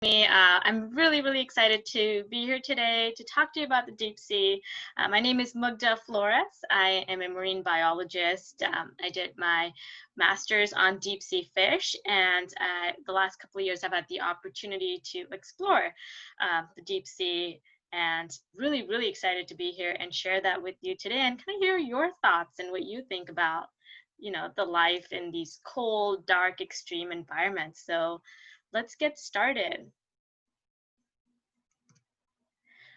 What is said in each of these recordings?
I'm really excited to be here today to talk to you about the deep sea. My name is Mugdha Flores. I am a marine biologist. I did my master's on deep sea fish, and the last couple of years I've had the opportunity to explore the deep sea, and really excited to be here and share that with you today and kind of hear your thoughts and what you think about, the life in these cold, dark, extreme environments. So let's get started.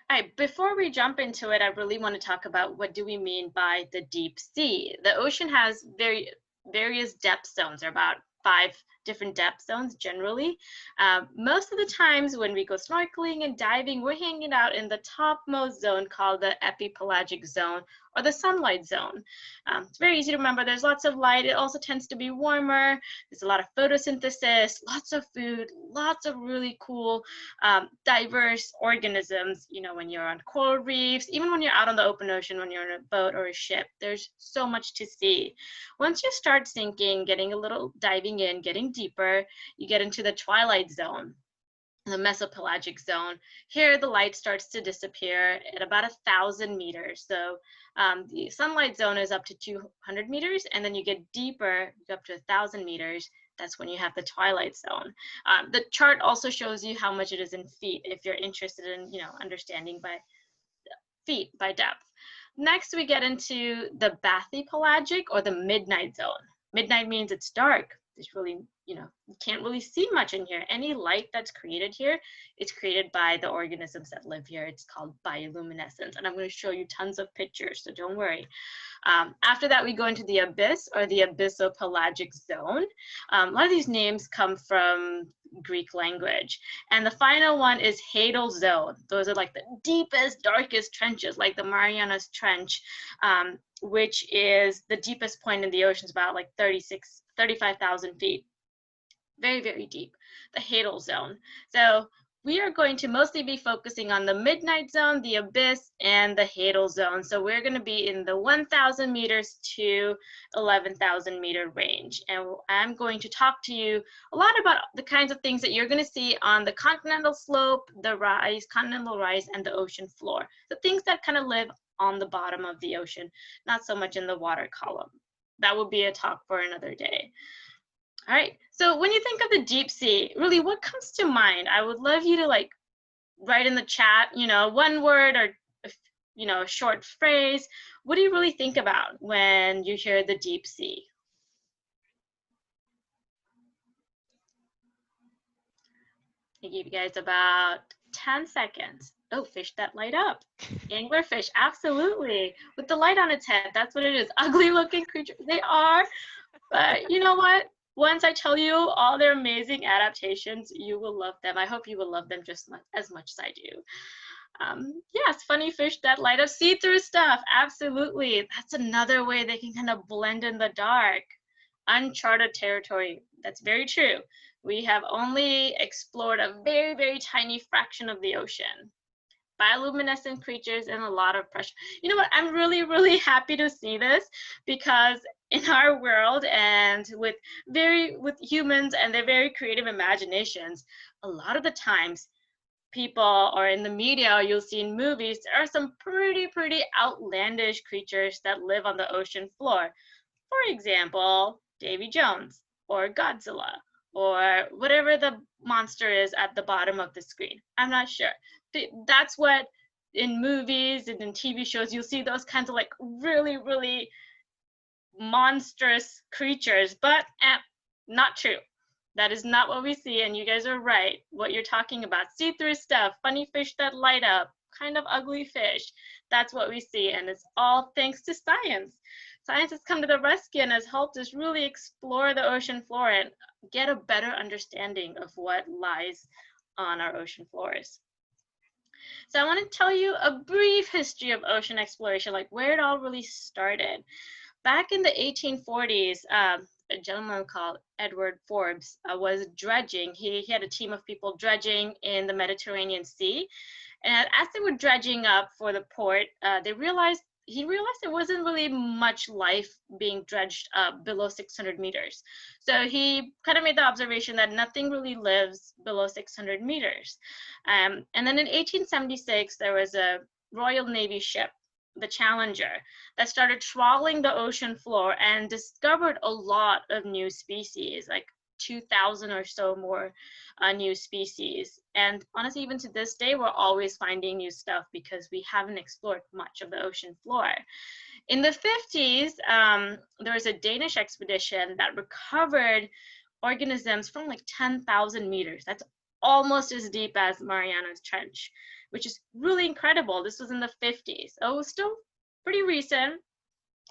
All right, before we jump into it, I really want to talk about what do we mean by the deep sea. The ocean has various depth zones, or about 5 different depth zones generally. Most of the times when we go snorkeling and diving, we're hanging out in the topmost zone called the epipelagic zone, or the sunlight zone. It's very easy to remember. There's lots of light. It also tends to be warmer. There's a lot of photosynthesis, lots of food, lots of really cool, diverse organisms. When you're on coral reefs, even when you're out on the open ocean, when you're on a boat or a ship, there's so much to see. Once you start sinking, diving in, getting deeper, you get into the twilight zone, the mesopelagic zone. Here the light starts to disappear at about 1,000 meters. So the sunlight zone is up to 200 meters, and then you get deeper, you go up to 1,000 meters. That's when you have the twilight zone. The chart also shows you how much it is in feet if you're interested in understanding by feet, by depth. Next we get into the bathypelagic, or the midnight zone. Midnight means it's dark. There's really, you can't really see much in here. Any light that's created here, it's created by the organisms that live here. It's called bioluminescence, and I'm going to show you tons of pictures, so don't worry. After that, we go into the abyss, or the abyssopelagic zone. A lot of these names come from Greek language. And the final one is Hadal zone. Those are like the deepest, darkest trenches, like the Marianas Trench, which is the deepest point in the ocean. It's about like 35,000 feet. Very deep, the Hadal zone. So we are going to mostly be focusing on the midnight zone, the abyss, and the Hadal zone. So we're going to be in the 1,000 meters to 11,000 meter range. And I'm going to talk to you a lot about the kinds of things that you're going to see on the continental slope, the continental rise, and the ocean floor. The things that kind of live on the bottom of the ocean, not so much in the water column. That will be a talk for another day. All right, so when you think of the deep sea, really what comes to mind? I would love you to write in the chat, one word or, a short phrase. What do you really think about when you hear the deep sea? I give you guys about 10 seconds. Oh, fish that light up. Anglerfish, absolutely. With the light on its head, that's what it is. Ugly looking creatures, they are. But you know what? Once I tell you all their amazing adaptations, you will love them. I hope you will love them just as much as I do. Yes, funny fish that light up, see-through stuff, absolutely. That's another way they can kind of blend in the dark. Uncharted territory, that's very true. We have only explored a very tiny fraction of the ocean. Bioluminescent creatures and a lot of pressure. You know what, I'm really happy to see this, because in our world and with humans and their very creative imaginations, a lot of the times people, or in the media, or you'll see in movies, there are some pretty outlandish creatures that live on the ocean floor. For example, Davy Jones, or Godzilla, or whatever the monster is at the bottom of the screen. I'm not sure. That's what in movies and in TV shows, you'll see those kinds of really monstrous creatures, but not true. That is not what we see, and you guys are right. What you're talking about, see-through stuff, funny fish that light up, kind of ugly fish, that's what we see, and it's all thanks to science. Science has come to the rescue and has helped us really explore the ocean floor and get a better understanding of what lies on our ocean floors. So I want to tell you a brief history of ocean exploration, where it all really started. Back in the 1840s, a gentleman called Edward Forbes was dredging. He had a team of people dredging in the Mediterranean Sea. And as they were dredging up for the port, they realized he realized there wasn't really much life being dredged up below 600 meters. So he kind of made the observation that nothing really lives below 600 meters. And then in 1876, there was a Royal Navy ship, the Challenger, that started trawling the ocean floor and discovered a lot of new species, like 2,000 or so more new species. And honestly, even to this day, we're always finding new stuff because we haven't explored much of the ocean floor. In the 50s, there was a Danish expedition that recovered organisms from like 10,000 meters. That's almost as deep as Mariana's Trench, which is really incredible. This was in the 50s. So it was still pretty recent,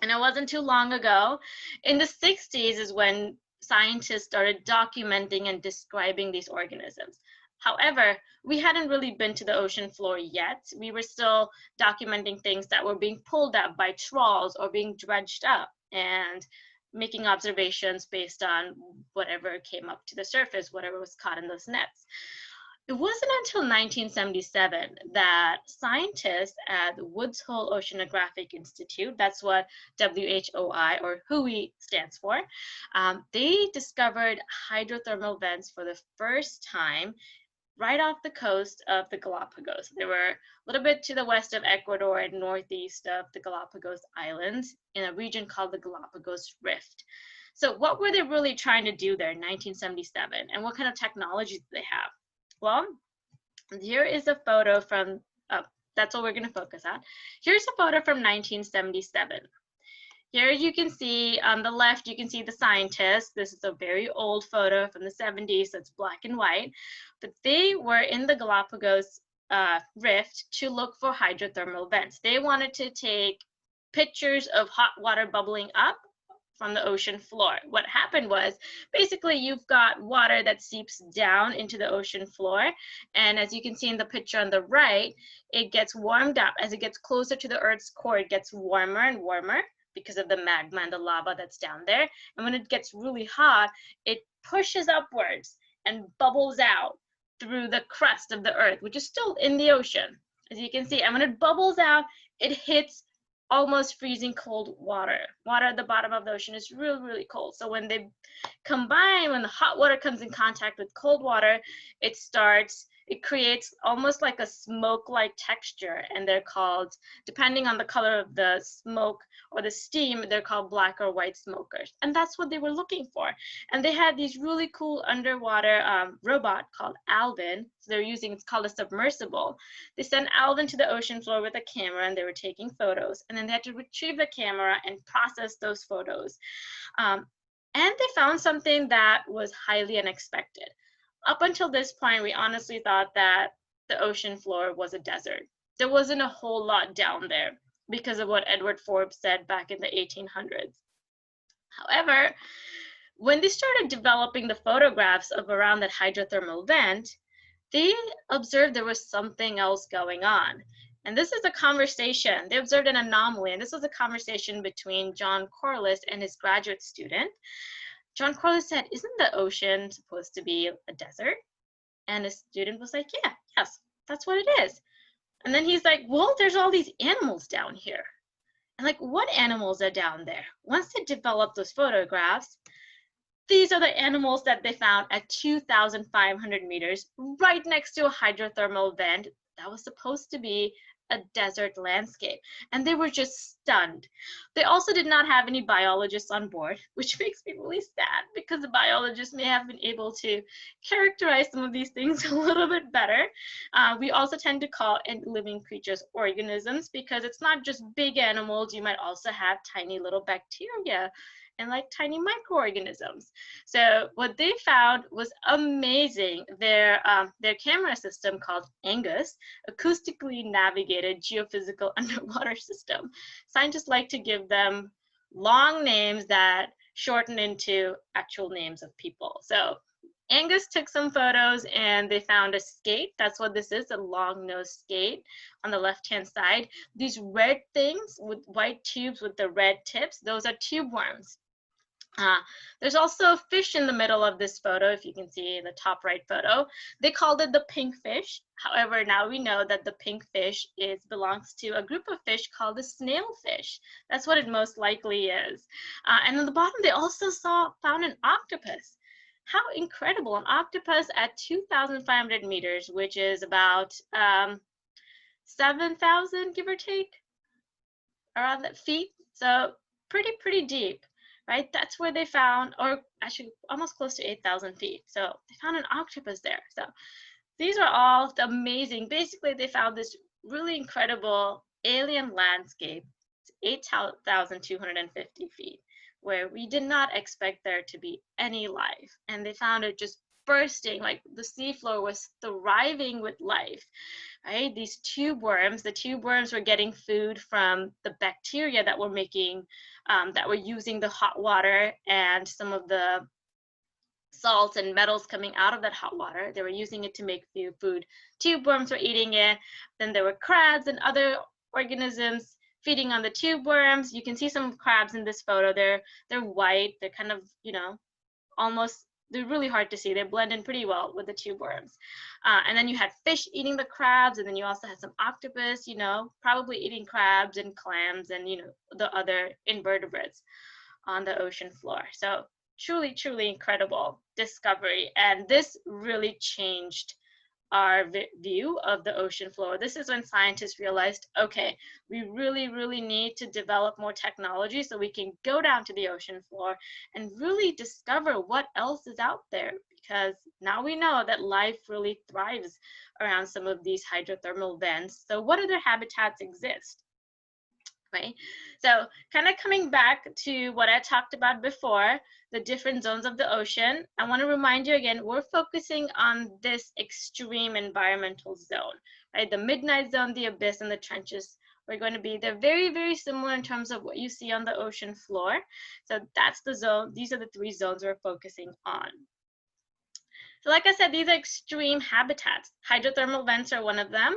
and it wasn't too long ago. In the 60s is when scientists started documenting and describing these organisms. However, we hadn't really been to the ocean floor yet. We were still documenting things that were being pulled up by trawls or being dredged up and making observations based on whatever came up to the surface, whatever was caught in those nets. It wasn't until 1977 that scientists at the Woods Hole Oceanographic Institute, that's what WHOI or WHOI stands for, they discovered hydrothermal vents for the first time right off the coast of the Galapagos. They were a little bit to the west of Ecuador and northeast of the Galapagos Islands in a region called the Galapagos Rift. So what were they really trying to do there in 1977, and what kind of technology did they have? Well, here is a photo from, that's what we're going to focus on. Here's a photo from 1977. Here you can see on the left, you can see the scientists. This is a very old photo from the 70s, so it's black and white. But they were in the Galapagos Rift to look for hydrothermal vents. They wanted to take pictures of hot water bubbling up from the ocean floor. What happened was, basically you've got water that seeps down into the ocean floor, and as you can see in the picture on the right, it gets warmed up. As it gets closer to the Earth's core, it gets warmer and warmer because of the magma and the lava that's down there. And when it gets really hot, it pushes upwards and bubbles out through the crust of the Earth, which is still in the ocean, as you can see. And when it bubbles out, it hits almost freezing cold water. Water at the bottom of the ocean is really, really cold. So when they combine, when the hot water comes in contact with cold water, it creates almost like a smoke-like texture, and they're called, depending on the color of the smoke or the steam, they're called black or white smokers. And that's what they were looking for. And they had these really cool underwater robot called Alvin. So they're using, it's called a submersible. They sent Alvin to the ocean floor with a camera, and they were taking photos. And then they had to retrieve the camera and process those photos. And they found something that was highly unexpected. Up until this point, we honestly thought that the ocean floor was a desert. There wasn't a whole lot down there because of what Edward Forbes said back in the 1800s. However, when they started developing the photographs of around that hydrothermal vent, they observed there was something else going on. And this is a conversation. They observed an anomaly, and this was a conversation between John Corliss and his graduate student. John Corliss said, "Isn't the ocean supposed to be a desert?" And the student was like, "Yeah, yes, that's what it is." And then he's like, "Well, there's all these animals down here." And like, what animals are down there? Once they developed those photographs, these are the animals that they found at 2,500 meters, right next to a hydrothermal vent that was supposed to be a desert landscape, and they were just stunned. They also did not have any biologists on board, which makes me really sad because the biologists may have been able to characterize some of these things a little bit better. We also tend to call living creatures organisms because it's not just big animals. You might also have tiny little bacteria and like tiny microorganisms. So what they found was amazing. Their camera system called Angus, acoustically navigated geophysical underwater system. Scientists like to give them long names that shorten into actual names of people. So Angus took some photos and they found a skate. That's what this is, a long-nosed skate on the left-hand side. These red things with white tubes with the red tips, those are tube worms. Uh, there's also a fish in the middle of this photo, if you can see in the top right photo. They called it the pink fish. However, now we know that the pink fish belongs to a group of fish called the snailfish. That's what it most likely is. And on the bottom, they also found an octopus. How incredible, an octopus at 2,500 meters, which is about 7,000, give or take, around that feet. So pretty deep, right? That's where they found, or actually almost close to 8,000 feet. So they found an octopus there. So these are all amazing. Basically, they found this really incredible alien landscape, 8,250 feet, where we did not expect there to be any life. And they found it just bursting, like the seafloor was thriving with life, right? These tube worms, the tube worms were getting food from the bacteria that were making, that were using the hot water and some of the salts and metals coming out of that hot water. They were using it to make food. Tube worms were eating it. Then there were crabs and other organisms feeding on the tube worms. You can see some crabs in this photo. They're white. They're kind of, almost, they're really hard to see. They blend in pretty well with the tube worms. And then you had fish eating the crabs, and then you also had some octopus, probably eating crabs and clams and, the other invertebrates on the ocean floor. So truly incredible discovery. And this really changed our view of the ocean floor. This is when scientists realized, okay, we really need to develop more technology so we can go down to the ocean floor and really discover what else is out there, because now we know that life really thrives around some of these hydrothermal vents. So what other habitats exist? Right? So kind of coming back to what I talked about before, the different zones of the ocean, I want to remind you again, we're focusing on this extreme environmental zone, right? The midnight zone, the abyss, and the trenches are going to be, they're very similar in terms of what you see on the ocean floor. So that's the zone, these are the three zones we're focusing on. So like I said, these are extreme habitats. Hydrothermal vents are one of them.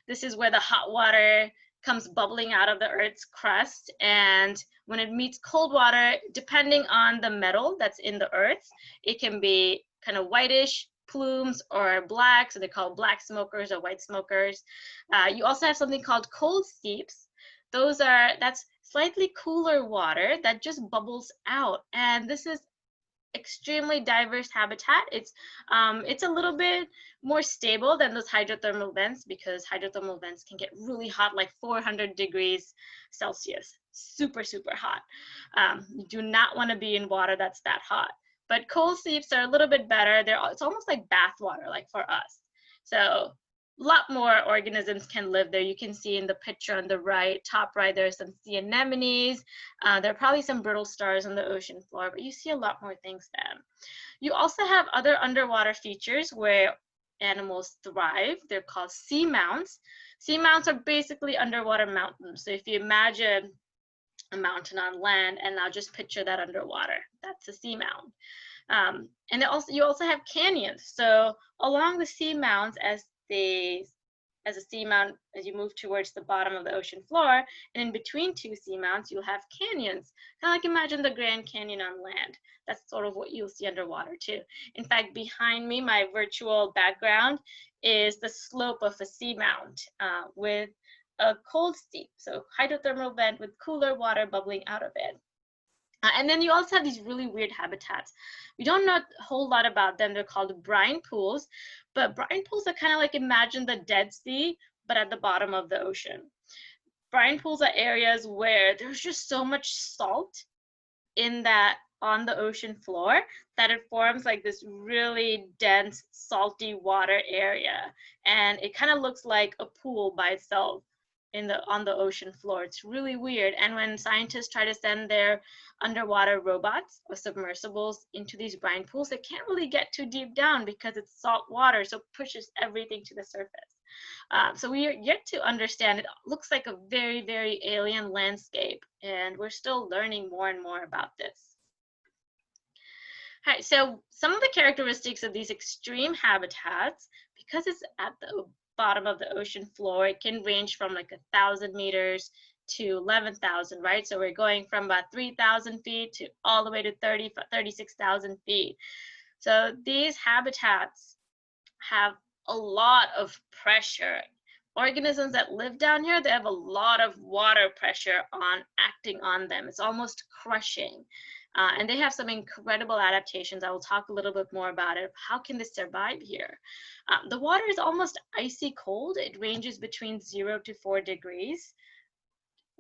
This is where the hot water comes bubbling out of the Earth's crust, and when it meets cold water, depending on the metal that's in the Earth, it can be kind of whitish plumes or black, so they're called black smokers or white smokers. You also have something called cold seeps. That's slightly cooler water that just bubbles out, and this is extremely diverse habitat. It's a little bit more stable than those hydrothermal vents, because hydrothermal vents can get really hot, like 400 degrees Celsius, super hot. You do not want to be in water that's that hot. But cold seeps are a little bit better. It's almost like bath water, like for us. So a lot more organisms can live there. You can see in the picture on the top right, there's some sea anemones. There are probably some brittle stars on the ocean floor, but you see a lot more things then. You also have other underwater features where animals thrive. They're called seamounts. Seamounts are basically underwater mountains. So if you imagine a mountain on land and now just picture that underwater, that's a seamount. And you also have canyons. So along the seamounts, as a seamount, as you move towards the bottom of the ocean floor, and in between two seamounts, you'll have canyons. Kind of like imagine the Grand Canyon on land. That's sort of what you'll see underwater too. In fact, behind me, my virtual background is the slope of a seamount with a cold steep, so hydrothermal vent with cooler water bubbling out of it. And then you also have these really weird habitats. We don't know a whole lot about them. They're called brine pools, but brine pools are kind of like, imagine the Dead Sea, but at the bottom of the ocean. Brine pools are areas where there's just so much salt on the ocean floor that it forms like this really dense, salty water area. And it kind of looks like a pool by itself on the ocean floor. It's really weird. And when scientists try to send their underwater robots or submersibles into these brine pools, they can't really get too deep down because it's salt water, so it pushes everything to the surface. So we are yet to understand. It looks like a very alien landscape, and we're still learning more and more about this. All right, so some of the characteristics of these extreme habitats, because it's at the bottom of the ocean floor, it can range from like 1,000 meters to 11,000, right? So we're going from about 3,000 feet to all the way to 36,000 feet. So these habitats have a lot of pressure. Organisms that live down here, they have a lot of water pressure acting on them. It's almost crushing. And they have some incredible adaptations. I will talk a little bit more about it. How can they survive here? The water is almost icy cold. It ranges between 0 to 4 degrees.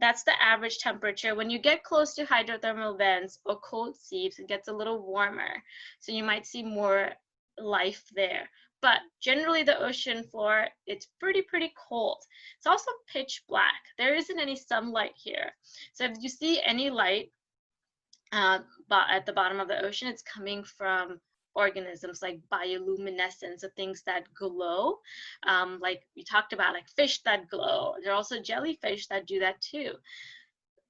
That's the average temperature. When you get close to hydrothermal vents or cold seeps, it gets a little warmer. So you might see more life there. But generally the ocean floor, it's pretty cold. It's also pitch black. There isn't any sunlight here. So if you see any light but at the bottom of the ocean, it's coming from organisms like bioluminescence, so things that glow, like we talked about, like fish that glow. There are also jellyfish that do that too.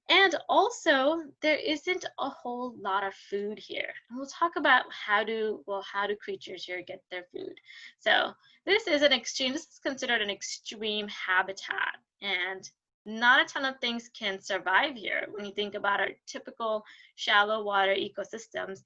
And also, there isn't a whole lot of food here. And we'll talk about how do creatures here get their food. So this is considered an extreme habitat, and not a ton of things can survive here. When you think about our typical shallow water ecosystems,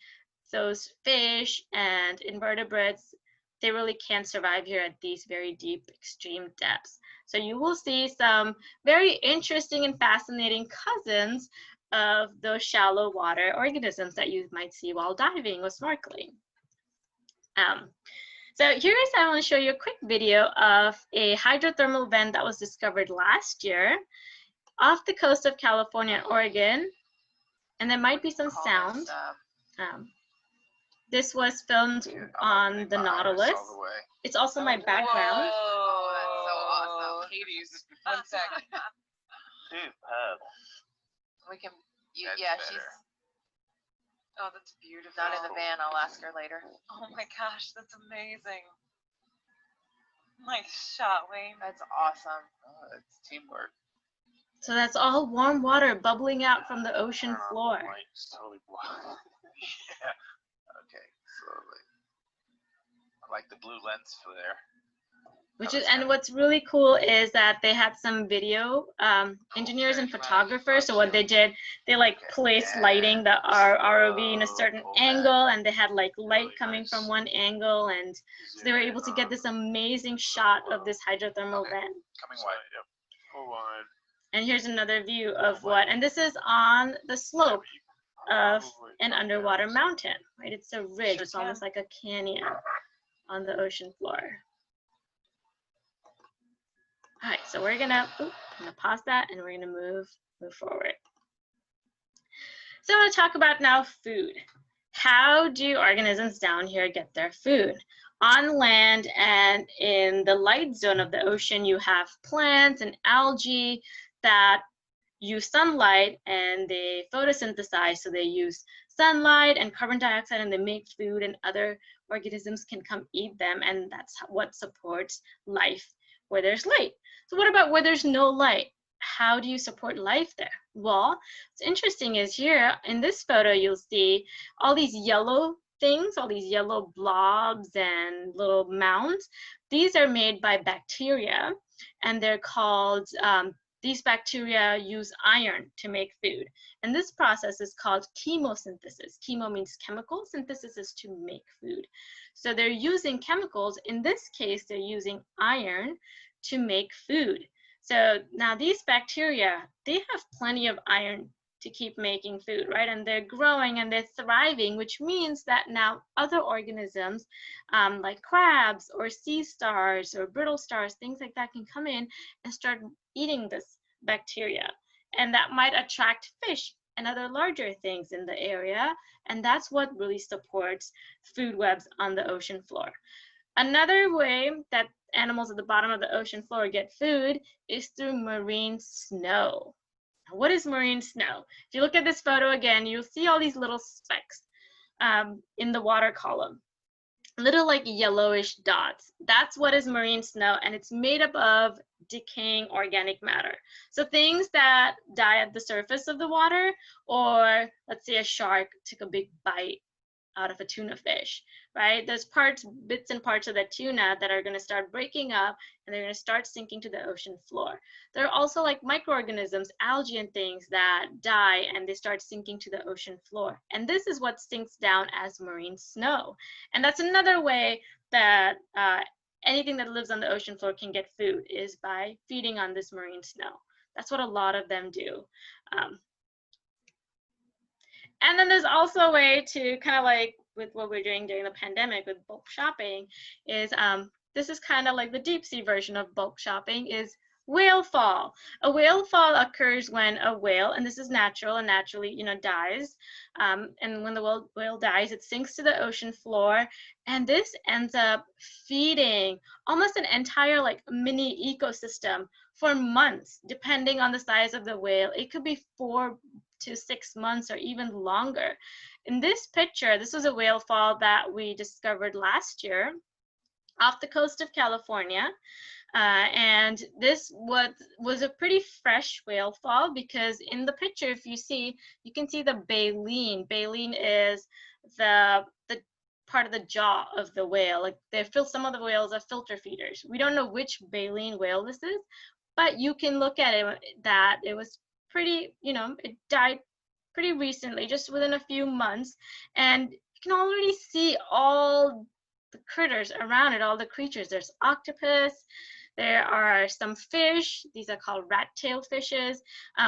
those fish and invertebrates, they really can't survive here at these very deep, extreme depths. So you will see some very interesting and fascinating cousins of those shallow water organisms that you might see while diving or snorkeling. So here is, I want to show you a quick video of a hydrothermal vent that was discovered last year off the coast of California and Oregon. And there might be some sound. This was filmed on the Nautilus. It's also my background. Oh, that's so awesome. Katie's, 1 sec. We can, yeah, she's, oh, that's beautiful. Not in the van, I'll ask her later. Oh my gosh, that's amazing. Nice shot, Wayne. That's awesome. It's teamwork. So that's all warm water bubbling out from the ocean floor. Totally yeah. Okay, slowly. I like the blue lens flare. And what's really cool is that they had some video engineers and photographers. So what they did, they like placed lighting, the ROV in a certain angle, and they had like light coming from one angle, and so they were able to get this amazing shot of this hydrothermal vent. Coming wide, yep. Hold on. And here's another view of and this is on the slope of an underwater mountain, right? It's a ridge. It's almost like a canyon on the ocean floor. All right, so we're gonna pause that, and we're gonna move forward. So I'm gonna talk about now food. How do organisms down here get their food? On land and in the light zone of the ocean, you have plants and algae that use sunlight and they photosynthesize. So they use sunlight and carbon dioxide and they make food, and other organisms can come eat them, and that's what supports life where there's light. So what about where there's no light? How do you support life there? Well, what's interesting is here in this photo, you'll see all these yellow things, all these yellow blobs and little mounds. These are made by bacteria, and they're called, these bacteria use iron to make food. And this process is called chemosynthesis. Chemo means chemical, synthesis is to make food. So they're using chemicals. In this case, they're using iron to make food. So now these bacteria, they have plenty of iron to keep making food, right? And they're growing and they're thriving, which means that now other organisms like crabs or sea stars or brittle stars, things like that, can come in and start eating this bacteria. And that might attract fish and other larger things in the area. And that's what really supports food webs on the ocean floor. Another way that animals at the bottom of the ocean floor get food is through marine snow. What is marine snow? If you look at this photo again, you'll see all these little specks in the water column, little like yellowish dots. That's what is marine snow, and it's made up of decaying organic matter. So things that die at the surface of the water, or let's say a shark took a big bite out of a tuna fish, right? There's bits and parts of the tuna that are going to start breaking up, and they're going to start sinking to the ocean floor. There are also like microorganisms, algae and things that die and they start sinking to the ocean floor. And this is what sinks down as marine snow. And that's another way that anything that lives on the ocean floor can get food, is by feeding on this marine snow. That's what a lot of them do. And then there's also a way to kind of like with what we're doing during the pandemic with bulk shopping is this is kind of like the deep sea version of bulk shopping, is whale fall. A whale fall occurs when a whale, and this is natural and naturally, you know, dies. And when the whale dies, it sinks to the ocean floor, and this ends up feeding almost an entire like mini ecosystem for months, depending on the size of the whale. It could be 4 to 6 months or even longer. In this picture, this was a whale fall that we discovered last year off the coast of California. And this was a pretty fresh whale fall, because in the picture, if you see, you can see the baleen. Baleen is the part of the jaw of the whale. Like some of the whales are filter feeders. We don't know which baleen whale this is, but you can look at it that it was pretty, you know, it died pretty recently, just within a few months, and you can already see all the critters around it, all the creatures. There's octopus, there are some fish, these are called rat-tailed fishes.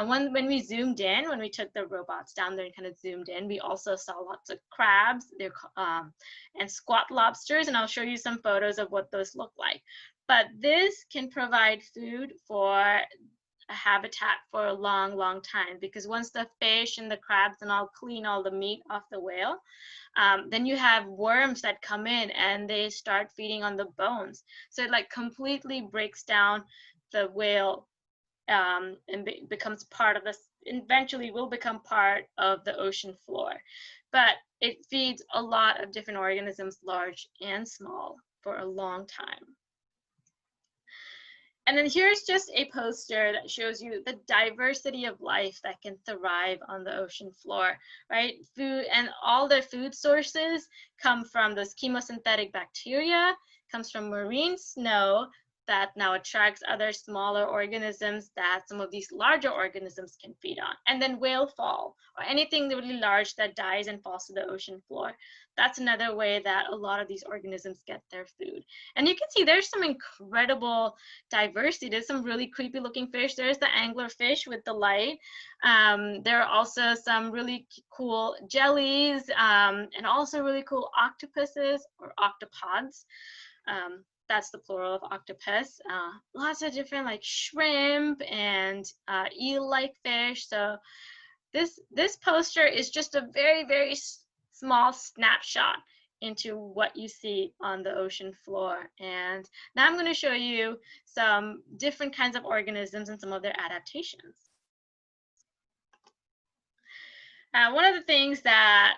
When we zoomed in, when we took the robots down there and kind of zoomed in, we also saw lots of crabs and squat lobsters, and I'll show you some photos of what those look like. But this can provide food for a habitat for a long, long time, because once the fish and the crabs and all clean all the meat off the whale, then you have worms that come in and they start feeding on the bones. So it like completely breaks down the whale and becomes part of this, eventually will become part of the ocean floor. But it feeds a lot of different organisms, large and small, for a long time. And then here's just a poster that shows you the diversity of life that can thrive on the ocean floor, right? Food, and all their food sources come from those chemosynthetic bacteria, comes from marine snow that now attracts other smaller organisms that some of these larger organisms can feed on. And then whale fall, or anything really large that dies and falls to the ocean floor. That's another way that a lot of these organisms get their food. And you can see there's some incredible diversity. There's some really creepy looking fish. There's the anglerfish with the light. There are also some really cool jellies and also really cool octopuses or octopods. That's the plural of octopus. Lots of different like shrimp and eel-like fish. So this poster is just a very, very small snapshot into what you see on the ocean floor. And now I'm going to show you some different kinds of organisms and some of their adaptations. One of the things that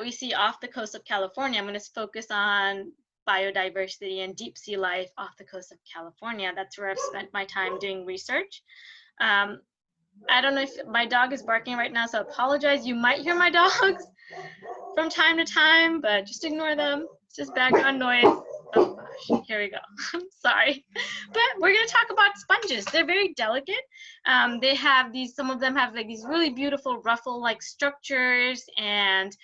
we see off the coast of California, I'm going to focus on biodiversity and deep sea life off the coast of California. That's where I've spent my time doing research. I don't know if my dog is barking right now, so I apologize. You might hear my dogs from time to time, but just ignore them. It's just background noise. Oh gosh, here we go. I'm sorry. But we're going to talk about sponges. They're very delicate. They have these, some of them have like these really beautiful ruffle-like structures, and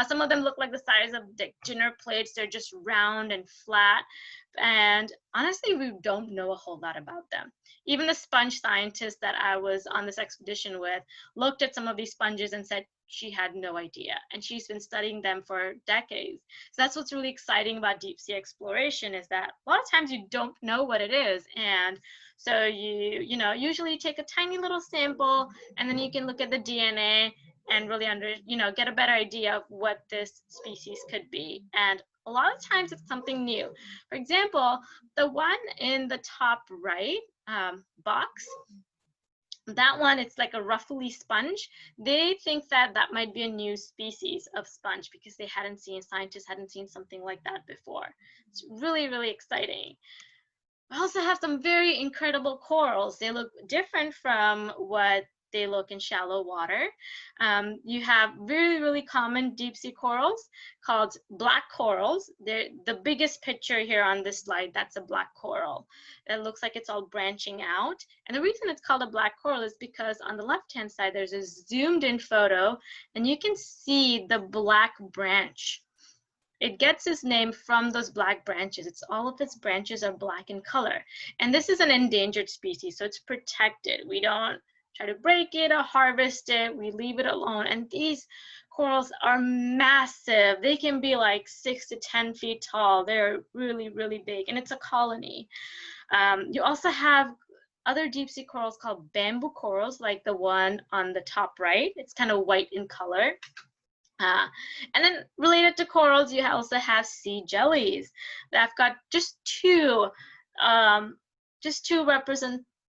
some of them look like the size of dinner plates. They're just round and flat. And honestly, we don't know a whole lot about them. Even the sponge scientist that I was on this expedition with looked at some of these sponges and said she had no idea. And she's been studying them for decades. So that's what's really exciting about deep sea exploration, is that a lot of times you don't know what it is. And so you know, usually take a tiny little sample, and then you can look at the DNA and really get a better idea of what this species could be. And a lot of times it's something new. For example, the one in the top right box, that one, it's like a ruffly sponge. They think that that might be a new species of sponge because scientists hadn't seen something like that before. It's really, really exciting. I also have some very incredible corals. They look different from what they look in shallow water. You have really, really common deep sea corals called black corals. They're the biggest picture here on this slide. That's a black coral. It looks like it's all branching out. And the reason it's called a black coral is because on the left-hand side, there's a zoomed in photo, and you can see the black branch. It gets its name from those black branches. It's all of its branches are black in color. And this is an endangered species, so it's protected. We don't try to break it or harvest it. We leave it alone. And these corals are massive. They can be like 6 to 10 feet tall. They're really, really big, and it's a colony. You also have other deep sea corals called bamboo corals, like the one on the top right. It's kind of white in color. And then related to corals, you also have sea jellies. I've got just two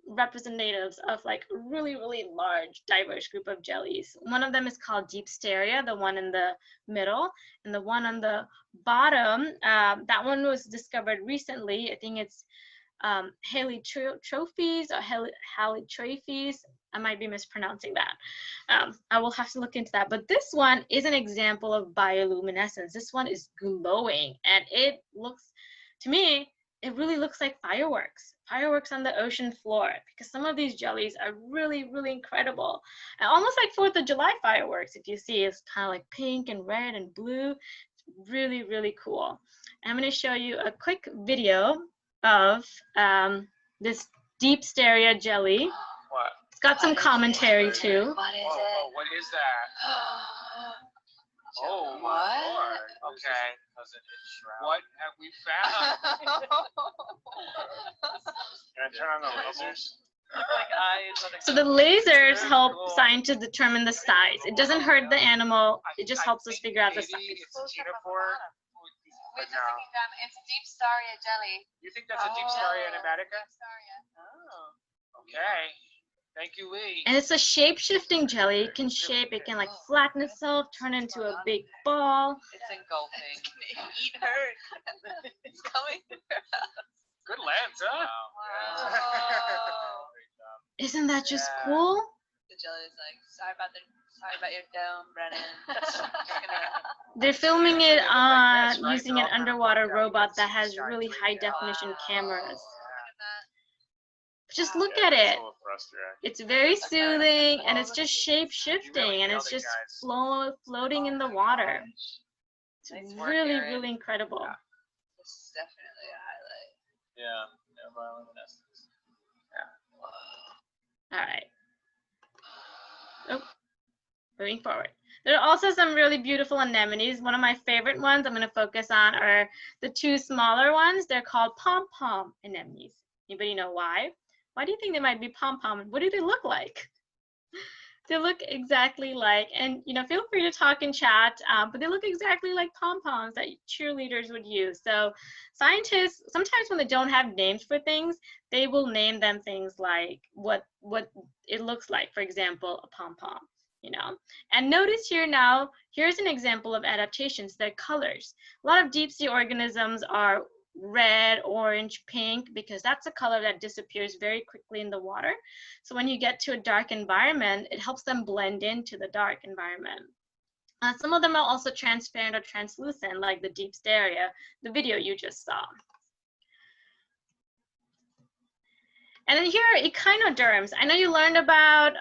representatives of like a really, really large, diverse group of jellies. One of them is called Deepstaria, the one in the middle, and the one on the bottom, that one was discovered recently. I think it's Halitrophes or Halitrophes. I might be mispronouncing that. I will have to look into that. But this one is an example of bioluminescence. This one is glowing, and it looks, to me, it really looks like fireworks on the ocean floor, because some of these jellies are really, really incredible. And almost like 4th of July fireworks, if you see, it's kind of like pink and red and blue. It's really, really cool. And I'm going to show you a quick video of this Deepstaria jelly. What? It's got some commentary too. What is Whoa, it? what is that? Oh, my What? Lord. Okay. What have we found? Can I turn on the lasers? Like eyes on a So the lasers help scientists determine the size. It doesn't hurt the animal. It just helps us figure out the size. Maybe it's a ctenophore. We're just looking down. It's Deepstaria jelly. You think that's a Deepstaria Oh. enigmatica? Deepstaria. Oh. Okay. Thank you, Lee. And it's a shape-shifting jelly. It can shape, it can like flatten itself, turn into a big ball. It's engulfing. Eat her. It's coming. Good lens, huh? Wow. Isn't that just Yeah. cool? The jelly is like, sorry about your dome, Brennan. They're filming it They look like this, right? using They're an all kind of underwater bugged out. You robot can that see has shine really through high it. definition Wow. cameras. Look at that. Just look at it. Frustrating. It's very soothing, and it's just shape-shifting, and it's nailed it, just guys. floating in the water. It's Nice work, really, Aaron. really incredible. Yeah. This is definitely a highlight. Yeah, bioluminescence. All right. Oh, moving forward. There are also some really beautiful anemones. One of my favorite ones I'm going to focus on are the two smaller ones. They're called pom-pom anemones. Anybody know why? Why do you think they might be pom-pom? What do they look like? They look exactly like, and feel free to talk in chat, but they look exactly like pom-poms that cheerleaders would use. So scientists, sometimes when they don't have names for things, they will name them things like what it looks like. For example, a pom-pom, And notice here now, here's an example of adaptations, their colors. A lot of deep sea organisms are red, orange, pink, because that's a color that disappears very quickly in the water. So when you get to a dark environment, it helps them blend into the dark environment. Some of them are also transparent or translucent, like the Deepstaria, the video you just saw. And then here are echinoderms. I know you learned about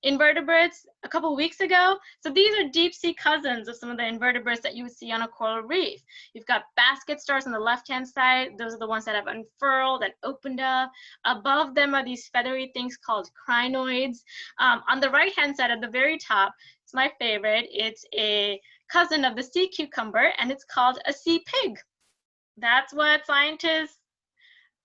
invertebrates a couple weeks ago. So these are deep sea cousins of some of the invertebrates that you would see on a coral reef. You've got basket stars on the left-hand side. Those are the ones that have unfurled and opened up. Above them are these feathery things called crinoids. On the right-hand side at the very top, it's my favorite. It's a cousin of the sea cucumber, and it's called a sea pig. That's what scientists,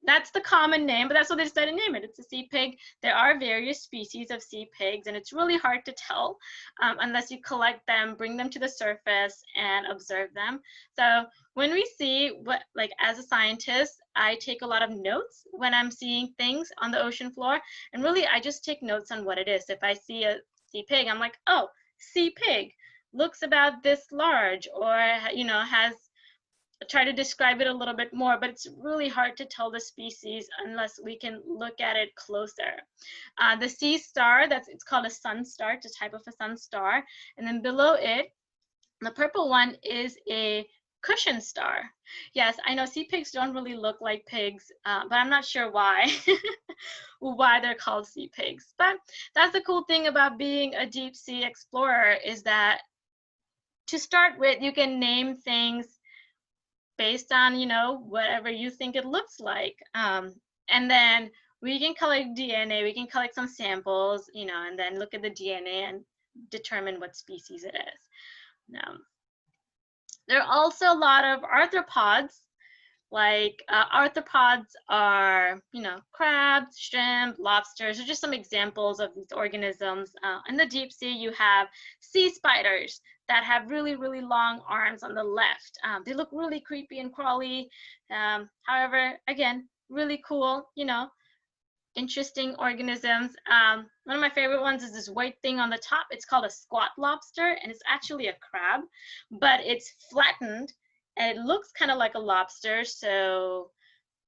that's the common name, but that's what they decided to name it. It's a sea pig. There are various species of sea pigs, and it's really hard to tell unless you collect them, bring them to the surface, and observe them. So when we see what, like as a scientist, I take a lot of notes when I'm seeing things on the ocean floor, and really I just take notes on what it is. If I see a sea pig, I'm like, oh, sea pig, looks about this large, or has try to describe it a little bit more, but it's really hard to tell the species unless we can look at it closer. The sea star, it's called a sun star, it's a type of a sun star, and then below it, the purple one is a cushion star. Yes, I know sea pigs don't really look like pigs, but I'm not sure why. Why they're called sea pigs. But that's the cool thing about being a deep sea explorer, is that to start with, you can name things based on, you know, whatever you think it looks like. And then we can collect DNA, we can collect some samples, you know, and then look at the DNA and determine what species it is. Now, there are also a lot of arthropods. Like arthropods are, you know, crabs, shrimp, lobsters. Are just some examples of these organisms. In the deep sea, you have sea spiders that have really, really long arms on the left. They look really creepy and crawly. However, again, really cool, you know, interesting organisms. One of my favorite ones is this white thing on the top. It's called a squat lobster, and it's actually a crab, but it's flattened. And it looks kind of like a lobster, so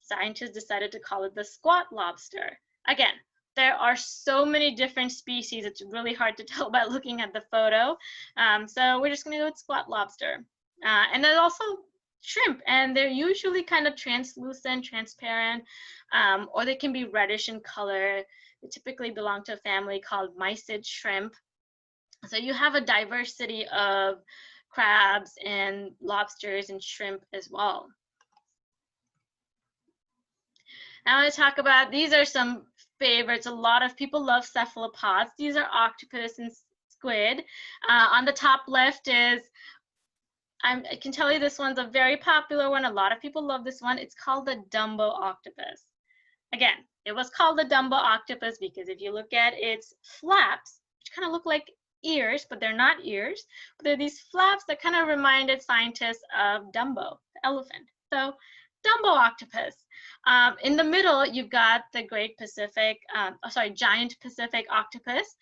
scientists decided to call it the squat lobster. Again, there are so many different species, it's really hard to tell by looking at the photo. So we're just going to go with squat lobster. And there's also shrimp, and they're usually kind of translucent, transparent, or they can be reddish in color. They typically belong to a family called mysid shrimp. So you have a diversity of crabs and lobsters and shrimp as well. Now I want to talk about, these are some favorites. A lot of people love cephalopods. These are octopus and squid. On the top left is, I can tell you this one's a very popular one. A lot of people love this one. It's called the Dumbo octopus. Again, it was called the Dumbo octopus because if you look at its flaps, which kind of look like ears, but they're not ears, but they're these flaps that kind of reminded scientists of Dumbo, the elephant. So Dumbo octopus. In the middle, you've got the giant Pacific octopus.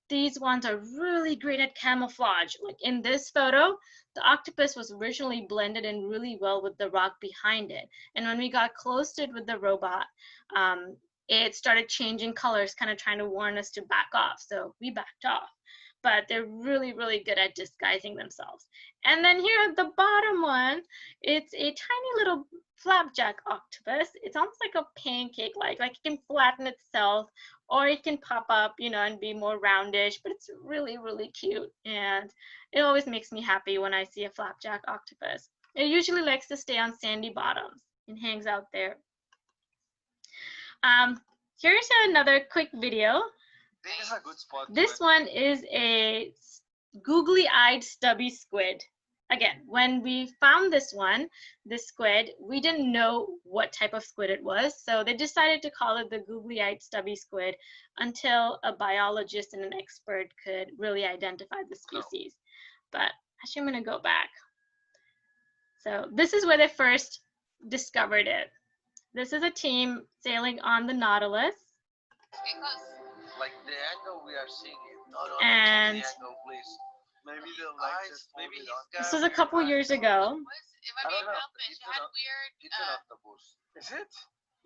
These ones are really great at camouflage. Like in this photo, the octopus was originally blended in really well with the rock behind it. And when we got close to it with the robot, it started changing colors, kind of trying to warn us to back off. So we backed off. But they're really, really good at disguising themselves. And then here at the bottom one, it's a tiny little flapjack octopus. It's almost like a pancake, like it can flatten itself, or it can pop up, you know, and be more roundish, but it's really, really cute. And it always makes me happy when I see a flapjack octopus. It usually likes to stay on sandy bottoms and hangs out there. Here's another quick video. This is a good spot. This one is a googly-eyed stubby squid. Again, when we found this squid, we didn't know what type of squid it was, so they decided to call it the googly-eyed stubby squid until a biologist and an expert could really identify the species. But actually, I'm going to go back. So this is where they first discovered it. This is a team sailing on the Nautilus. Like the angle we are seeing it. No, And the angle, please. Maybe the lights. Maybe he's got this was a couple years ago. If I being selfish, it had weird. It's an octopus. Is it?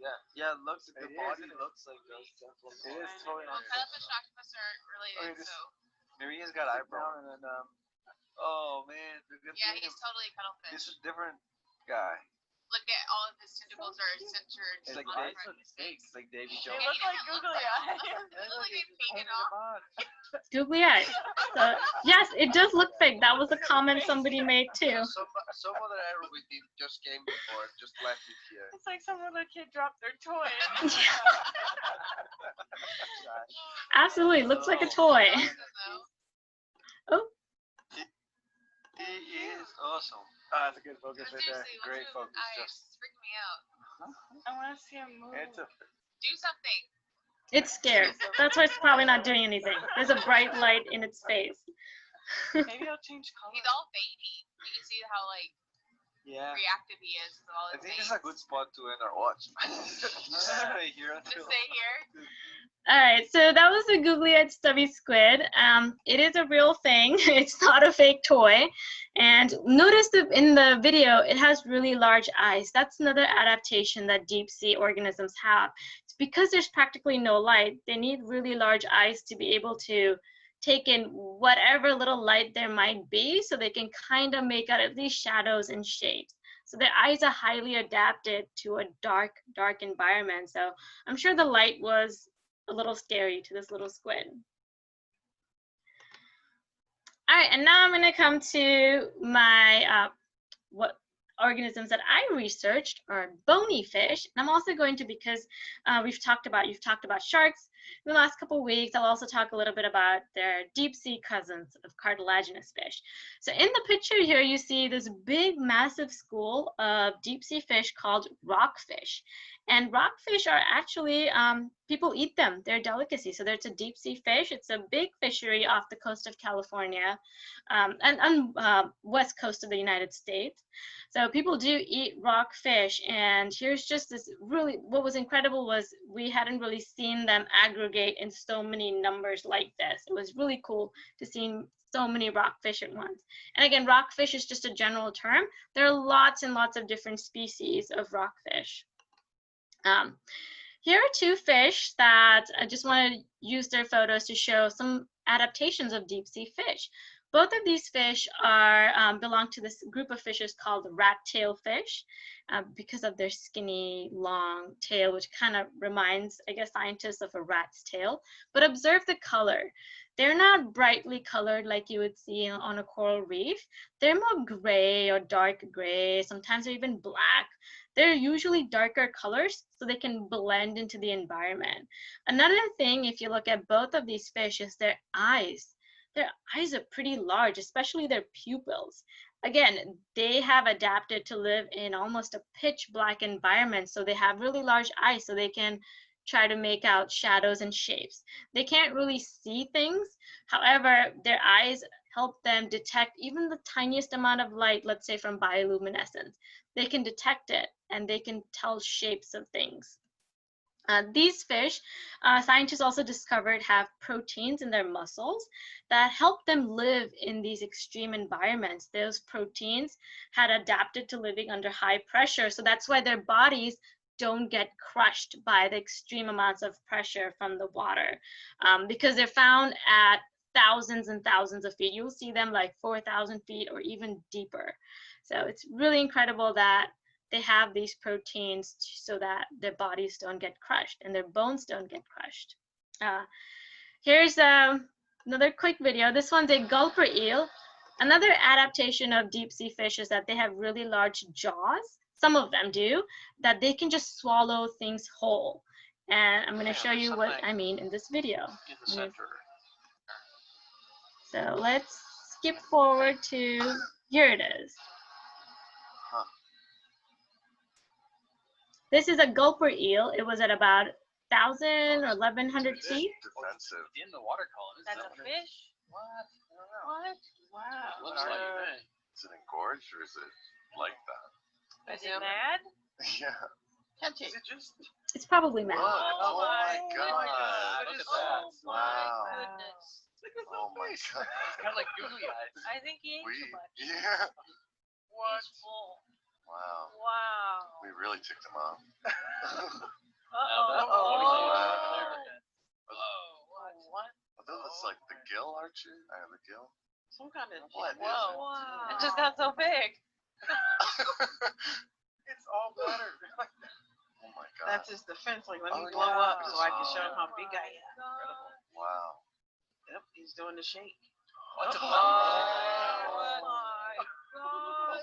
Yeah. Yeah, it looks. The It body is. looks like those. It is totally. Well, cuttlefish and octopus are related, this- so Maybe he's got eyebrow and then Oh man. yeah, he's totally a cuttlefish. This is a different guy. Look at all of his tentacles are centered It's like on Davy. front of his face. It's like Davy Yeah, Jones. he doesn't look like they look like they painted off. Googly eyes. So yes, it does look fake. That was a comment somebody made too. Some other arrow we did just came before, just left it here. It's like some little kid dropped their toy. Absolutely, looks like a toy. Oh, He is awesome. That's a good focus right there. Seriously, Great what's focus. eyes? Just. It's freaking me out. I want to see him move. It's a. Do something. it's scared. That's why it's probably not doing anything. There's a bright light in its face. Maybe I'll change color. He's all veiny. You can see how like Yeah. reactive he is with all I his think this veins. is a good spot to end our watch. Right here Just until. stay here. All right, so that was the googly-eyed stubby squid. It is a real thing. It's not a fake toy. And notice that in the video, it has really large eyes. That's another adaptation that deep sea organisms have. It's because there's practically no light. They need really large eyes to be able to take in whatever little light there might be, so they can kind of make out at least shadows and shapes. So their eyes are highly adapted to a dark environment. So I'm sure the light was a little scary to this little squid. All right, and now I'm going to come to my what organisms that I researched are bony fish. And I'm also going to, because you've talked about sharks in the last couple of weeks, I'll also talk a little bit about their deep sea cousins of cartilaginous fish. So in the picture here, you see this big, massive school of deep sea fish called rockfish. And rockfish are actually, people eat them. They're a delicacy. So there's a deep sea fish. It's a big fishery off the coast of California and west coast of the United States. So people do eat rockfish. And here's just this really, what was incredible was we hadn't really seen them aggregate in so many numbers like this. It was really cool to see so many rockfish at once. And again, rockfish is just a general term. There are lots and lots of different species of rockfish. Here are two fish that I just want to use their photos to show some adaptations of deep sea fish. Both of these fish are belong to this group of fishes called rat tail fish because of their skinny, long tail, which kind of reminds, I guess, scientists of a rat's tail. But observe the color. They're not brightly colored like you would see on a coral reef. They're more gray or dark gray. Sometimes they're even black. They're usually darker colors so they can blend into the environment. Another thing, if you look at both of these fish, is their eyes. Their eyes are pretty large, especially their pupils. Again, they have adapted to live in almost a pitch black environment, so they have really large eyes so they can try to make out shadows and shapes. They can't really see things. However, their eyes help them detect even the tiniest amount of light, let's say from bioluminescence. They can detect it and they can tell shapes of things. These fish, scientists also discovered, have proteins in their muscles that help them live in these extreme environments. Those proteins had adapted to living under high pressure, so that's why their bodies don't get crushed by the extreme amounts of pressure from the water, because they're found at thousands and thousands of feet. You'll see them like 4,000 feet or even deeper. So it's really incredible that they have these proteins so that their bodies don't get crushed and their bones don't get crushed. Here's another quick video. This one's a gulper eel. Another adaptation of deep sea fish is that they have really large jaws. Some of them do, that they can just swallow things whole. And I'm going to show you what I mean in this video. So let's skip forward to, here it is. This is a gulper eel. It was at about 1,000 or 1,100 feet. Defensive. In the water column. That's a fish? What? I don't know. What? Wow. Looks like it. Is it engorged or is it like that? Is it mad? Yeah. Can't you? Is it just? It's probably mad. Oh my god. Look at that. Oh my Wow. goodness. Oh my god. It's kind of like googly eyes. I think he ate too much. Yeah. He's full. Wow. Wow. We really ticked him off. Uh-oh. That's Oh. What? That's like the gill, aren't you? I have a gill. Some kind of. What is Whoa. it? Wow. It just got so big. It's all better. Oh my god. That's his defense. Like, let me Oh, blow yeah. up so I can show him how big I am. Wow. Yep, he's doing the shake. What the Oh fuck? my god.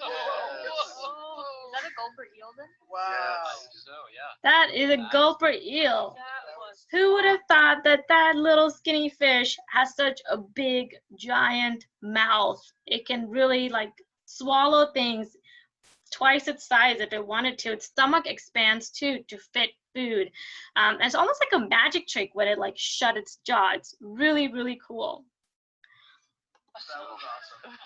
Yes. Is that a gulper eel then? Wow. So, yeah. That is a gulper eel. That was. Who would have thought that that little skinny fish has such a big, giant mouth? It can really like swallow things twice its size if it wanted to. Its stomach expands too to fit food. And it's almost like a magic trick when it like shut its jaw. It's really, really cool. That was awesome.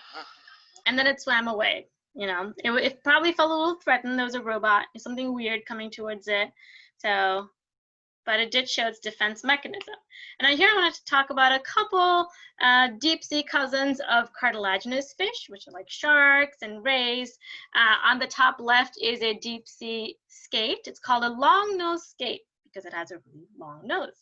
And then it swam away. You know, it probably felt a little threatened. There was a robot, something weird coming towards it. So but it did show its defense mechanism. And here I wanted to talk about a couple deep sea cousins of cartilaginous fish, which are like sharks and rays. On the top left is a deep sea skate. It's called a long-nosed skate because it has a really long nose.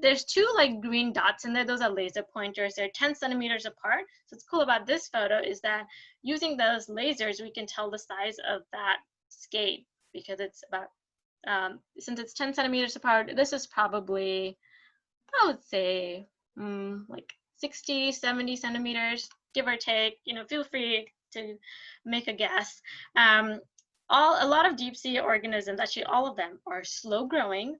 There's two like green dots in there. Those are laser pointers. They're 10 centimeters apart. So what's cool about this photo is that using those lasers, we can tell the size of that skate because it's about, since it's 10 centimeters apart, this is probably, I would say, like 60, 70 centimeters, give or take. You know, feel free to make a guess. A lot of deep sea organisms, actually all of them, are slow growing.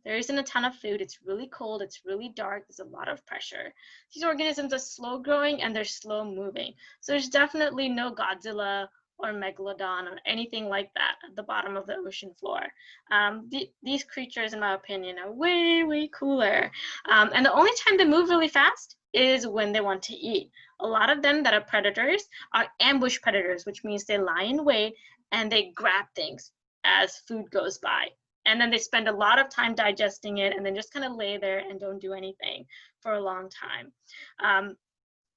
There isn't a ton of food. It's really cold. It's really dark. There's a lot of pressure. These organisms are slow growing and they're slow moving. So there's definitely no Godzilla or Megalodon or anything like that at the bottom of the ocean floor. These creatures, in my opinion, are way, way cooler. And the only time they move really fast is when they want to eat. A lot of them that are predators are ambush predators, which means they lie in wait and they grab things as food goes by. And then they spend a lot of time digesting it and then just kind of lay there and don't do anything for a long time.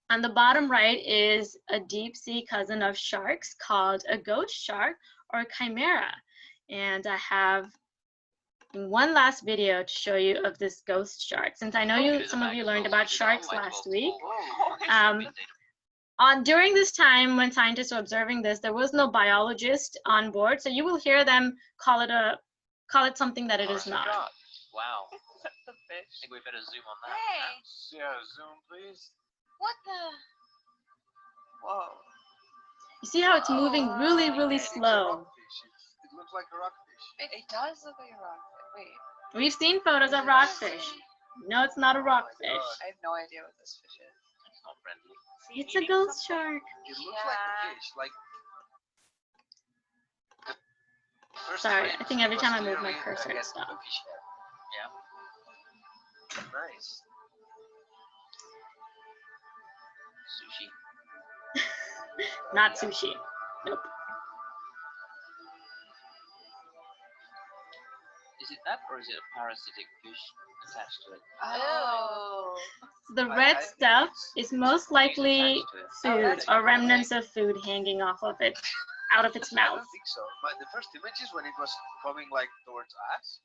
On the bottom right is a deep sea cousin of sharks called a ghost shark or chimera. And I have one last video to show you of this ghost shark. Since I know some of you learned about sharks last week. During this time when scientists were observing this, there was no biologist on board. So you will hear them call it something that it is not. Wow. The fish. I think we better zoom on that. Hey, Yeah, zoom, please. what the? Whoa. You see how it's moving really, really slow. It looks like a rockfish. It does look like a rockfish. Wait. We've seen photos of rockfish. No, it's not a rockfish. I have no idea what this fish is. It's not friendly. See, it's a ghost shark. It looks like a fish, like. Sorry, I think every time I move my cursor, it stops. Yeah. Nice. Sushi. Not sushi. Nope. Is it that, or is it a parasitic fish attached to it? Oh. The red stuff is most likely food or remnants of food hanging off of it, out of its I mouth. don't think so. But the first images when it was coming like towards us,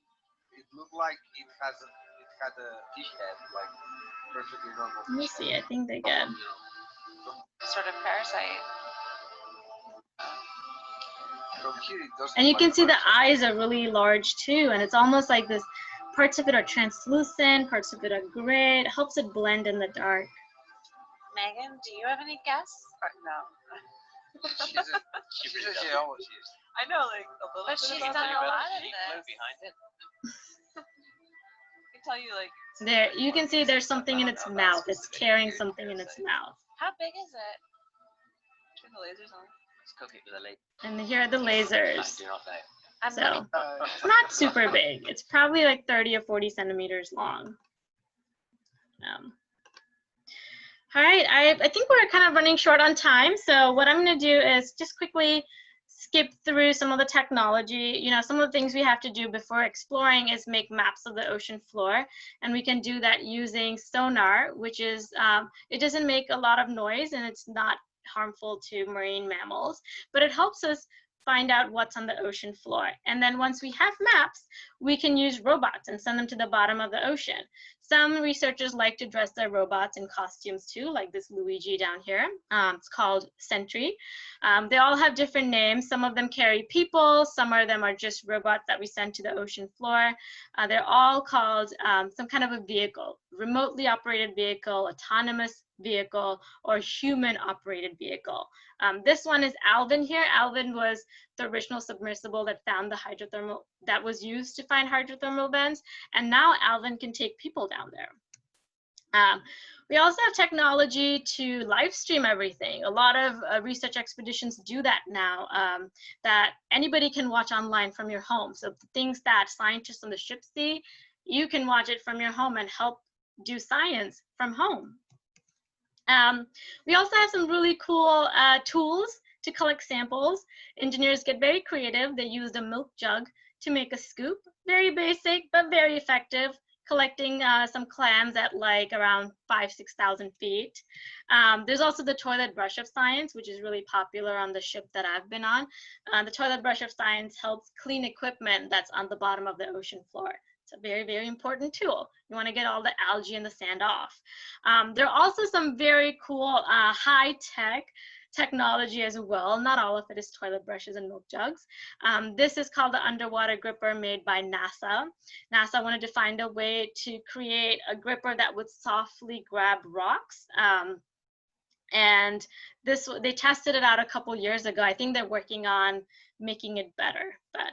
it looked like it had a fish head, like perfectly normal. Let me see, I think they're good. Sort of parasite. From here it doesn't And you look can like see the a eyes are really large too, and it's almost like this, parts of it are translucent, parts of it are gray. It helps it blend in the dark. Megan, do you have any guess? No. She's a geologist. I know, like a little but bit she's about done that. a lot of She this. flew behind it. I can tell you, like. There, you can see there's something in its mouth. It's carrying something in its mouth. How big is it? Turn the lasers on. Let's cook it with a laser. And here are the I lasers. do not know. I'm So gonna- it's not super big. It's probably like 30 or 40 centimeters long. All right, I think we're kind of running short on time. So what I'm going to do is just quickly skip through some of the technology. You know, some of the things we have to do before exploring is make maps of the ocean floor. And we can do that using sonar, which is, it doesn't make a lot of noise and it's not harmful to marine mammals, but it helps us find out what's on the ocean floor. And then once we have maps, we can use robots and send them to the bottom of the ocean. Some researchers like to dress their robots in costumes too, like this Luigi down here. It's called Sentry. They all have different names. Some of them carry people, some of them are just robots that we send to the ocean floor. They're all called some kind of a vehicle, remotely operated vehicle, autonomous vehicle, or human operated vehicle. This one is Alvin here. Alvin was the original submersible that found the hydrothermal, that was used to find hydrothermal vents, and now Alvin can take people down there. We also have technology to live stream everything. A lot of research expeditions do that now, that anybody can watch online from your home. So the things that scientists on the ship see, you can watch it from your home and help do science from home. We also have some really cool tools to collect samples. Engineers get very creative. They used a milk jug to make a scoop. very basic, but very effective, collecting some clams at like around 6,000 feet. There's also the toilet brush of science, which is really popular on the ship that I've been on. The toilet brush of science helps clean equipment that's on the bottom of the ocean floor. It's a very, very important tool. You want to get all the algae and the sand off. There are also some very cool high-tech technology as well. Not all of it is toilet brushes and milk jugs. This is called the underwater gripper made by NASA. NASA wanted to find a way to create a gripper that would softly grab rocks. And they tested it out a couple years ago. I think they're working on making it better. But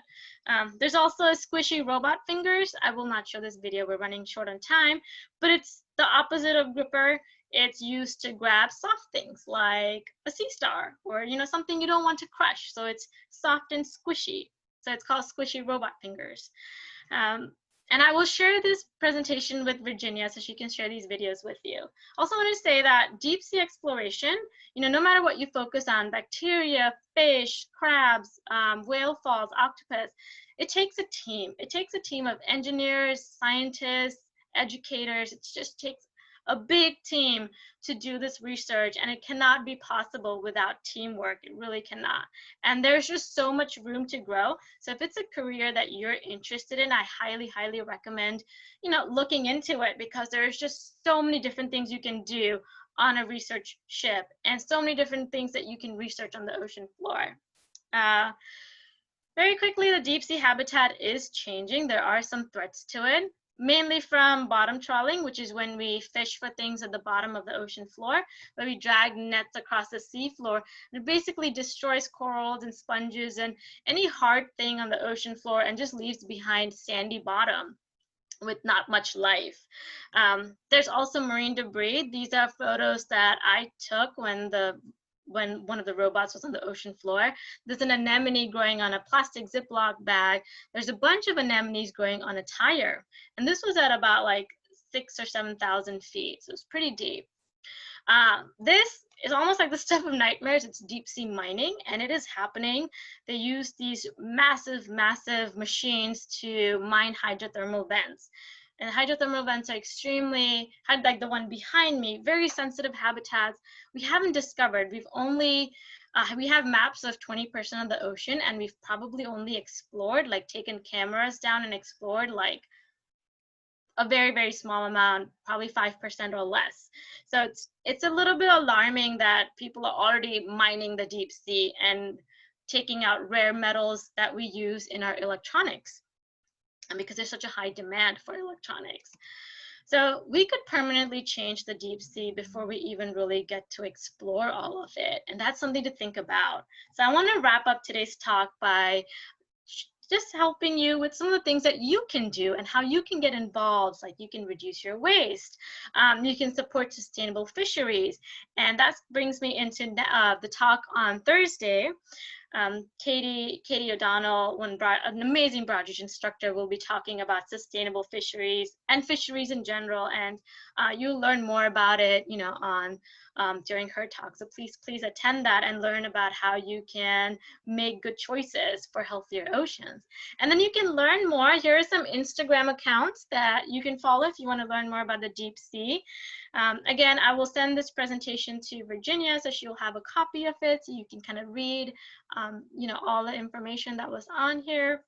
there's also a squishy robot fingers. I will not show this video, we're running short on time, but it's the opposite of gripper. It's used to grab soft things like a sea star or something you don't want to crush. So it's soft and squishy. So it's called squishy robot fingers. And I will share this presentation with Virginia so she can share these videos with you. Also want to say that deep sea exploration, no matter what you focus on, bacteria, fish, crabs, whale falls, octopus, it takes a team. It takes a team of engineers, scientists, educators. It just takes a big team to do this research, and it cannot be possible without teamwork. It really cannot. And there's just so much room to grow. So if it's a career that you're interested in, I highly, highly recommend, looking into it, because there's just so many different things you can do on a research ship and so many different things that you can research on the ocean floor. Very quickly, the deep sea habitat is changing. There are some threats to it, mainly from bottom trawling, which is when we fish for things at the bottom of the ocean floor, where we drag nets across the sea floor. And it basically destroys corals and sponges and any hard thing on the ocean floor and just leaves behind sandy bottom with not much life. There's also marine debris. These are photos that I took when one of the robots was on the ocean floor. There's an anemone growing on a plastic Ziploc bag. There's a bunch of anemones growing on a tire. And this was at about like 6,000 or 7,000 feet. So it's pretty deep. This is almost like the stuff of nightmares. It's deep sea mining, and it is happening. They use these massive, massive machines to mine hydrothermal vents. And hydrothermal vents are extremely, like the one behind me, very sensitive habitats. We haven't discovered. We've only, we have maps of 20% of the ocean, and we've probably only explored, like taken cameras down and explored like a very, very small amount, probably 5% or less. So it's a little bit alarming that people are already mining the deep sea and taking out rare metals that we use in our electronics, and because there's such a high demand for electronics. So we could permanently change the deep sea before we even really get to explore all of it. And that's something to think about. So I want to wrap up today's talk by just helping you with some of the things that you can do and how you can get involved. Like you can reduce your waste, you can support sustainable fisheries. And that brings me into the talk on Thursday. Katie O'Donnell, an amazing Broadreach instructor, will be talking about sustainable fisheries and fisheries in general, and you'll learn more about it, during her talk. So please attend that and learn about how you can make good choices for healthier oceans. And then you can learn more. Here are some Instagram accounts that you can follow if you want to learn more about the deep sea. Again, I will send this presentation to Virginia, so she'll have a copy of it, so you can kind of read, all the information that was on here.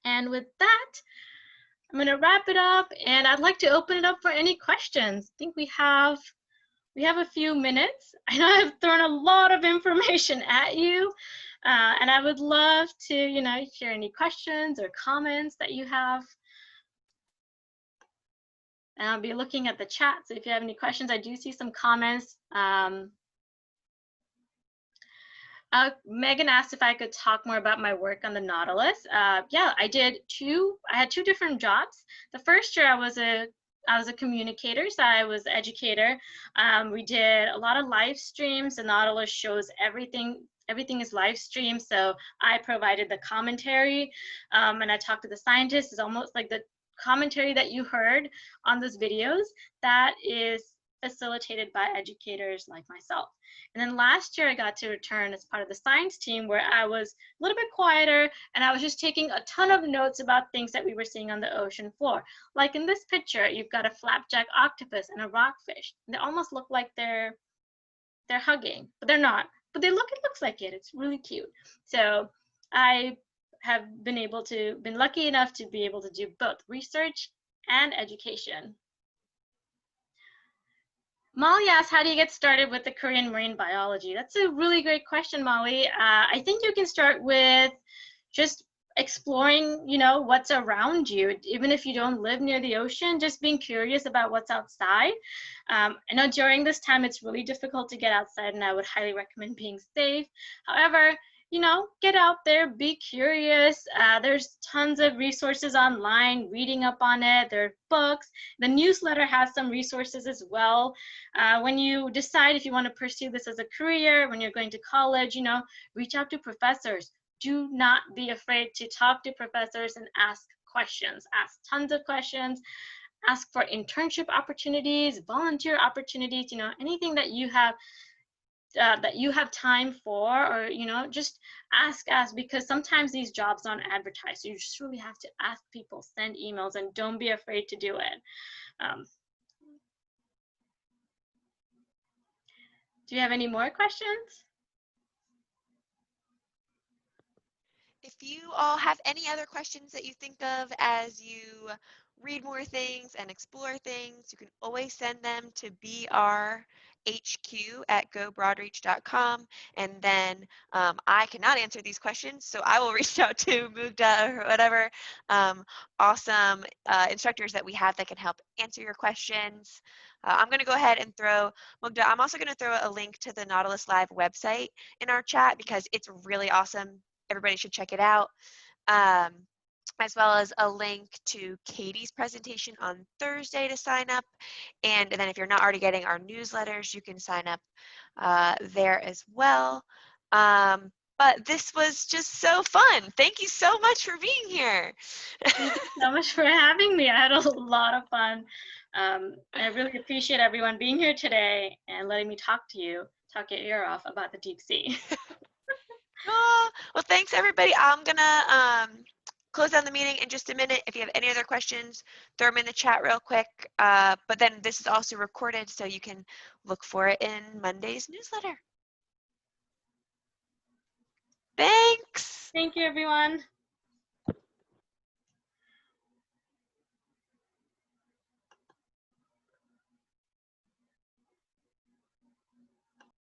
And with that, I'm going to wrap it up, and I'd like to open it up for any questions. I think we have a few minutes. I know I've thrown a lot of information at you, and I would love to, hear any questions or comments that you have. And I'll be looking at the chat, so if you have any questions, I do see some comments. Megan asked if I could talk more about my work on the Nautilus. Yeah, I had two different jobs. The first year I was a communicator, so I was an educator. We did a lot of live streams. The Nautilus shows everything is live streamed, so I provided the commentary, and I talked to the scientists. It's almost like the commentary that you heard on those videos. That facilitated by educators like myself. And then last year I got to return as part of the science team, where I was a little bit quieter and I was just taking a ton of notes about things that we were seeing on the ocean floor. Like in this picture, you've got a flapjack octopus and a rockfish. They almost look like they're hugging, but they're not. But it looks like it. It's really cute. So I have been lucky enough to be able to do both research and education. Molly asked, how do you get started with the Korean marine biology? That's a really great question, Molly. I think you can start with just exploring, what's around you. Even if you don't live near the ocean, just being curious about what's outside. I know during this time, it's really difficult to get outside, and I would highly recommend being safe. However, get out there, be curious. There's tons of resources online, reading up on it. There are books. The newsletter has some resources as well. When you decide if you want to pursue this as a career, when you're going to college, reach out to professors. Do not be afraid to talk to professors and ask questions. Ask tons of questions. Ask for internship opportunities, volunteer opportunities, anything that you have time for, or just ask, because sometimes these jobs aren't advertised, so you just really have to ask people, send emails, and don't be afraid to do it. Do you have any more questions? If you all have any other questions that you think of as you read more things and explore things, you can always send them to brhq@gobroadreach.com, and then I cannot answer these questions, so I will reach out to Mugdha or whatever awesome instructors that we have that can help answer your questions. I'm going to go ahead and throw, Mugdha, I'm also going to throw a link to the Nautilus Live website in our chat, because it's really awesome. Everybody should check it out. As well as a link to Katie's presentation on Thursday to sign up. And then if you're not already getting our newsletters, you can sign up there as well. But this was just so fun. Thank you so much for being here. Thank you so much for having me. I had a lot of fun. I really appreciate everyone being here today and letting me talk your ear off about the deep sea. Oh, well, thanks, everybody. I'm going to close down the meeting in just a minute. If you have any other questions, throw them in the chat real quick. But then this is also recorded, so you can look for it in Monday's newsletter. Thanks. Thank you, everyone.